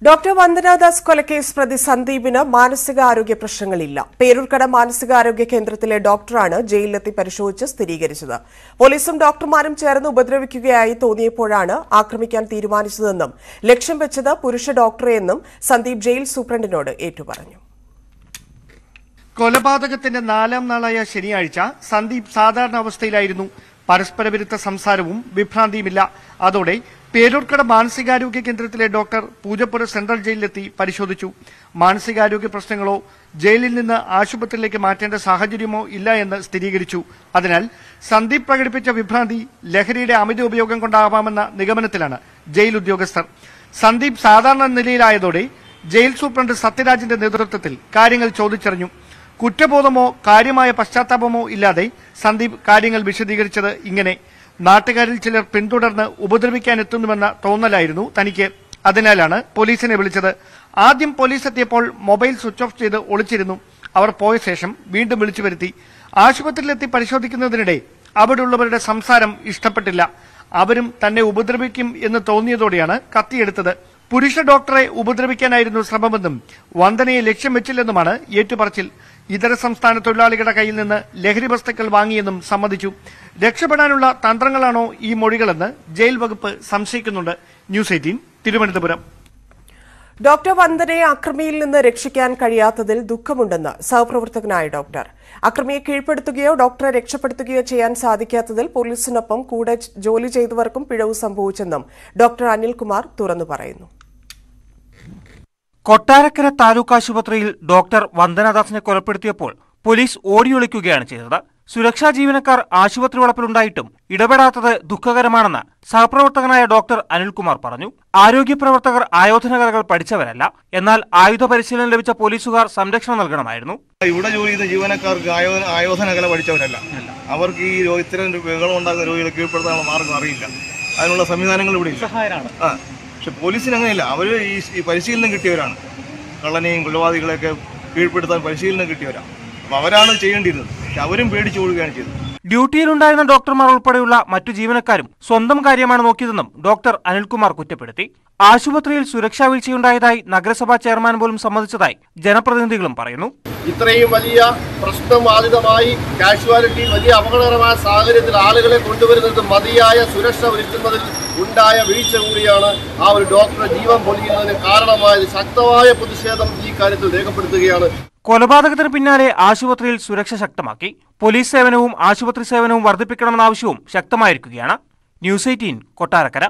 Doctor Vandana Das കൊലക്കേസ് പ്രതി സന്ദീപിന് മാനസികാരോഗ്യ പ്രശ്നങ്ങളില്ല. പേരൂർക്കട മാനസികാരോഗ്യ കേന്ദ്രത്തിലെ ഡോക്ടറാണ് ജയിലിലെത്തി പരിശോധിച്ച് സ്ഥിരീകരിച്ചത്. പോലീസും ഡോക്ടർമാരും ചേർന്ന് ഉപദ്രവിക്കുകയായി തോന്നിയപ്പോഴാണ് ആക്രമിക്കാൻ തീരുമാനിച്ചതെന്നും ലക്ഷ്യം വെച്ചത് പുരുഷ ഡോക്ടറെയെന്നും സന്ദീപ് ജയിൽ സൂപ്രണ്ടിനോട് ഏറ്റുപറഞ്ഞു. കൊലപാതകത്തിന്റെ 4ാം നാളായ ശനിയാഴ്ച സന്ദീപ് സാധാരണ അവസ്ഥയിലായിരുന്നു. പരസ്പരവിരുദ്ധ സംസാരവും വിഭ്രാന്തിയുമില്ല. അതോടെ പേരൂർക്കട മാനസികാരോഗ്യ കേന്ദ്രത്തിലെ ഡോക്ടർ പൂജപ്പുര സെൻട്രൽ ജയിലിലെത്തി പരിശോധിച്ചു. മാനസികാരോഗ്യ പ്രശ്നങ്ങളോ ജയിലിൽ നിന്ന് ആശുപത്രിയിലേക്ക് മാറ്റേണ്ട സാഹചര്യമോ ഇല്ല എന്ന് സ്ഥിരീകരിച്ചു. അതിനാൽ സന്ദീപ് പ്രകടിപ്പിച്ച വിഭ്രാന്തി ലഹരിയുടെ അമിത ഉപയോഗം കൊണ്ടാവാമെന്ന നിഗമനത്തിലാണ് ജയിൽ ഉദ്യോഗസ്ഥർ. സന്ദീപ് സാധാരണ നിലയിലായതോടെ ജയിൽ സൂപ്രണ്ട് സത്യരാജിന്റെ നേതൃത്വത്തിൽ കാര്യങ്ങൾ ചോദിച്ചറിഞ്ഞു. കുറ്റബോധമോ കാര്യമായ പശ്ചാത്താപമോ ഇല്ലാതെ സന്ദീപ് കാര്യങ്ങൾ വിശദീകരിച്ചത് ഇങ്ങനെ: നാട്ടുകാരിൽ ചിലർ പിന്തുടർന്ന് ഉപദ്രവിക്കാനെത്തുന്നുവെന്ന തോന്നലായിരുന്നു തനിക്ക്. അതിനാലാണ് പോലീസിനെ വിളിച്ചത്. ആദ്യം പോലീസ് എത്തിയപ്പോൾ മൊബൈൽ സ്വിച്ച് ഓഫ് ചെയ്ത് ഒളിച്ചിരുന്നു. അവർ പോയ ശേഷം വീണ്ടും വിളിച്ചു വരുത്തി. ആശുപത്രിയിലെത്തി പരിശോധിക്കുന്നതിനിടെ അവിടെയുള്ളവരുടെ സംസാരം ഇഷ്ടപ്പെട്ടില്ല. അവരും തന്നെ ഉപദ്രവിക്കും എന്ന് തോന്നിയതോടെയാണ് കത്തിയെടുത്തത്. പുരുഷ ഡോക്ടറെ ഉപദ്രവിക്കാനായിരുന്നു ശ്രമമെന്നും വന്ദനയെ ലക്ഷ്യം വെച്ചില്ലെന്നുമാണ് ഏറ്റുപറച്ചിൽ. ഇതര സംസ്ഥാന തൊഴിലാളികളുടെ കയ്യിൽ നിന്ന് ലഹരി വസ്തുക്കൾ വാങ്ങിയെന്നും സമ്മതിച്ചു. രക്ഷപ്പെടാനുള്ള തന്ത്രങ്ങളാണോ ഈ മൊഴികളെന്ന് ജയിൽ വകുപ്പ് സംശയിക്കുന്നുണ്ട്. ന്യൂസ് 18 തിരുവനന്തപുരം. ഡോക്ടർ വന്ദനയെ അക്രമിയിൽ നിന്ന് രക്ഷിക്കാൻ കഴിയാത്തതിൽ ദുഃഖമുണ്ടെന്ന് സഹപ്രവർത്തകനായ ഡോക്ടർ. അക്രമിയെ കീഴ്പ്പെടുത്തുകയോ ഡോക്ടറെ രക്ഷപ്പെടുത്തുകയോ ചെയ്യാൻ സാധിക്കാത്തതിൽ പോലീസിനൊപ്പം കൂടെ ജോലി ചെയ്തവർക്കും പിഴവ് സംഭവിച്ചെന്നും ഡോക്ടർ അനിൽകുമാർ തുറന്നു പറയുന്നു. കൊട്ടാരക്കര താലൂക്ക് ആശുപത്രിയിൽ ഡോക്ടർ വന്ദനാദാസിനെ കൊലപ്പെടുത്തിയപ്പോൾ പോലീസ് ഓടിയൊളിക്കുകയാണ് ചെയ്തത്. സുരക്ഷാ ജീവനക്കാർ ആശുപത്രി വളപ്പിലുണ്ടായിട്ടും ഇടപെടാത്തത് ദുഃഖകരമാണെന്ന് സഹപ്രവർത്തകനായ ഡോക്ടർ അനിൽകുമാർ പറഞ്ഞു. ആരോഗ്യ പ്രവർത്തകർ ആയോധന കലകൾ പഠിച്ചവരല്ല. എന്നാൽ ആയുധ പരിശീലനം ലഭിച്ച പോലീസുകാർ സംരക്ഷണം നൽകണമായിരുന്നു. ഇവിടെ ജോലി ചെയ്യുന്ന ജീവനക്കാർക്ക് ആയോധന കല പഠിച്ചവരല്ല. അവർക്ക് ഈ ഇത്തരം ബഹളം ഉണ്ടാകുന്ന രോഗികളെ കീഴ്പ്പെടുത്താനുള്ള മാർഗം അറിയില്ല. അതിനുള്ള സംവിധാനങ്ങൾ ഇവിടെ ഇല്ല. പക്ഷെ പോലീസിന് അങ്ങനെയില്ല. അവർ ഈ പരിശീലനം കിട്ടിയവരാണ്. കള്ളനെയും കൊലപാതകളെയൊക്കെ കീഴ്പ്പെടുത്താൻ പരിശീലനം കിട്ടിയവരാണ്. അപ്പൊ അവരാണ് ചെയ്യേണ്ടിയിരുന്നത്. പക്ഷെ അവരും പേടിച്ചു കൊടുക്കുകയാണ് ചെയ്തത്. ഡ്യൂട്ടിയിലുണ്ടായിരുന്ന ഡോക്ടർമാർ ഉൾപ്പെടെയുള്ള മറ്റു ജീവനക്കാരും സ്വന്തം കാര്യമാണ് നോക്കിയതെന്നും ഡോക്ടർ അനിൽകുമാർ കുറ്റപ്പെടുത്തി. ആശുപത്രിയിൽ സുരക്ഷാ വീഴ്ചയുണ്ടായതായി നഗരസഭാ ചെയർമാൻ പോലും സമ്മതിച്ചതായി ജനപ്രതിനിധികളും പറയുന്നു. ഇത്രയും വലിയ പ്രശ്നം ബാധിതമായി കാഷ്വാലിറ്റി വലിയ അപകടകരമായ സാഹചര്യത്തിൽ ആളുകളെ കൊണ്ടുവരുന്നത് മതിയായ സുരക്ഷ ഒരുക്കുന്നതിൽ ഉണ്ടായ വീഴ്ച കൂടിയാണ് ആ ഒരു ഡോക്ടറെ ജീവൻ പൊലിയുന്നതിന് കാരണമായത്. ശക്തമായ പ്രതിഷേധം ഈ കാര്യത്തിൽ രേഖപ്പെടുത്തുകയാണ്. കൊലപാതകത്തിന് പിന്നാലെ ആശുപത്രിയിൽ സുരക്ഷ ശക്തമാക്കി. പോലീസ് സേവനവും ആശുപത്രി സേവനവും വർദ്ധിപ്പിക്കണമെന്ന ആവശ്യവും ശക്തമായിരിക്കുകയാണ്. ന്യൂസ് 18 കൊട്ടാരക്കര.